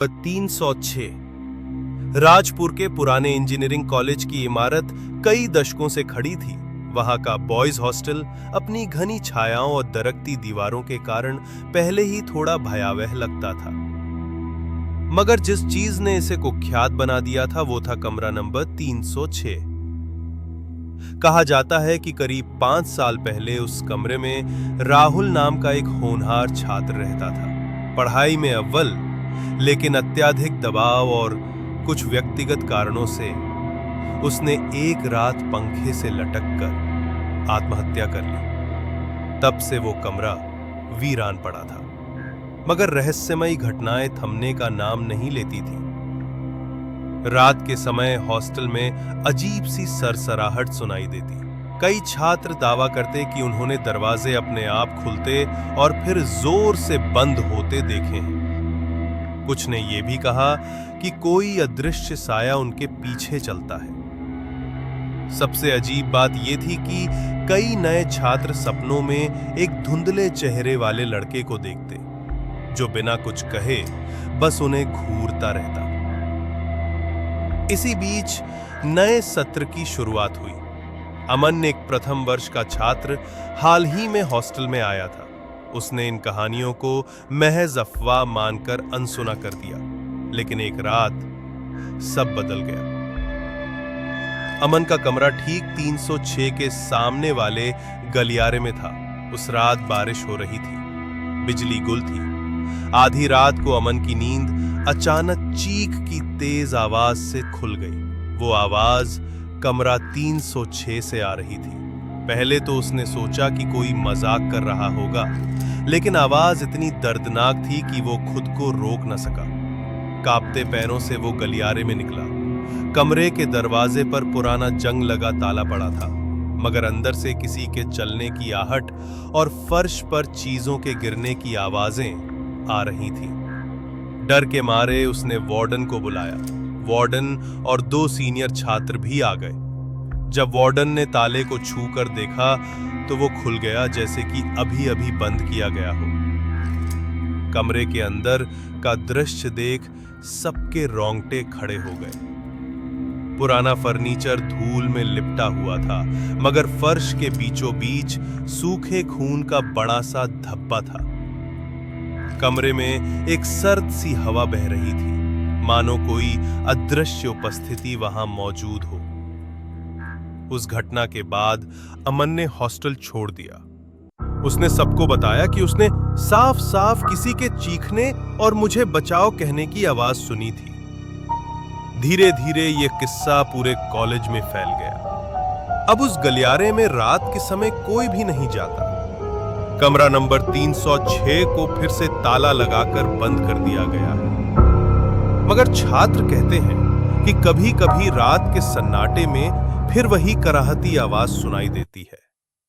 306 राजपुर के पुराने engineering college की इमारत कई दशकों से खड़ी थी। वहां का बॉयज हॉस्टल अपनी घनी छायाओं और दरकती दीवारों के कारण पहले ही थोड़ा भयावह लगता था, मगर जिस चीज ने इसे कुख्यात बना दिया था वो था कमरा नंबर 306। कहा जाता है कि करीब 5 साल पहले उस कमरे में राहुल नाम का एक होनहार छात्र रहता था। पढ़ाई में अव्वल, लेकिन अत्यधिक दबाव और कुछ व्यक्तिगत कारणों से उसने एक रात पंखे से लटककर आत्महत्या कर ली। तब से वो कमरा वीरान पड़ा था, मगर रहस्यमयी घटनाएं थमने का नाम नहीं लेती थी। रात के समय हॉस्टल में अजीब सी सरसराहट सुनाई देती। कई छात्र दावा करते कि उन्होंने दरवाजे अपने आप खुलते और फिर जोर से बंद होते देखे हैं। कुछ ने यह भी कहा कि कोई अदृश्य साया उनके पीछे चलता है। सबसे अजीब बात यह थी कि कई नए छात्र सपनों में एक धुंधले चेहरे वाले लड़के को देखते, जो बिना कुछ कहे बस उन्हें घूरता रहता। इसी बीच नए सत्र की शुरुआत हुई। अमन, एक प्रथम वर्ष का छात्र, हाल ही में हॉस्टल में आया था। उसने इन कहानियों को महज अफवाह मानकर अनसुना कर दिया, लेकिन एक रात सब बदल गया। अमन का कमरा ठीक 306 के सामने वाले गलियारे में था। उस रात बारिश हो रही थी, बिजली गुल थी। आधी रात को अमन की नींद अचानक चीख की तेज आवाज से खुल गई। वो आवाज कमरा 306 से आ रही थी। पहले तो उसने सोचा कि कोई मजाक कर रहा होगा, लेकिन आवाज इतनी दर्दनाक थी कि वो खुद को रोक न सका। कांपते पैरों से वो गलियारे में निकला। कमरे के दरवाजे पर पुराना जंग लगा ताला पड़ा था, मगर अंदर से किसी के चलने की आहट और फर्श पर चीजों के गिरने की आवाजें आ रही थीं। डर के मारे उसने वार्डन को बुलाया। वार्डन और 2 सीनियर छात्र भी आ गए। जब वार्डन ने ताले को छूकर देखा तो वो खुल गया, जैसे कि अभी अभी बंद किया गया हो। कमरे के अंदर का दृश्य देख सबके रोंगटे खड़े हो गए। पुराना फर्नीचर धूल में लिपटा हुआ था, मगर फर्श के बीचों बीच सूखे खून का बड़ा सा धब्बा था। कमरे में एक सर्द सी हवा बह रही थी, मानो कोई अदृश्य उपस्थिति वहां मौजूद हो। उस घटना के बाद अमन ने हॉस्टल छोड़ दिया। उसने सबको बताया कि उसने साफ साफ किसी के चीखने और मुझे बचाओ कहने की आवाज सुनी थी। धीरे धीरे यह किस्सा पूरे कॉलेज में फैल गया। अब उस गलियारे में रात के समय कोई भी नहीं जाता। कमरा नंबर 306 को फिर से ताला लगाकर बंद कर दिया गया है, मगर छात्र कहते हैं कि कभी-कभी रात के सन्नाटे में फिर वही कराहती आवाज सुनाई देती है।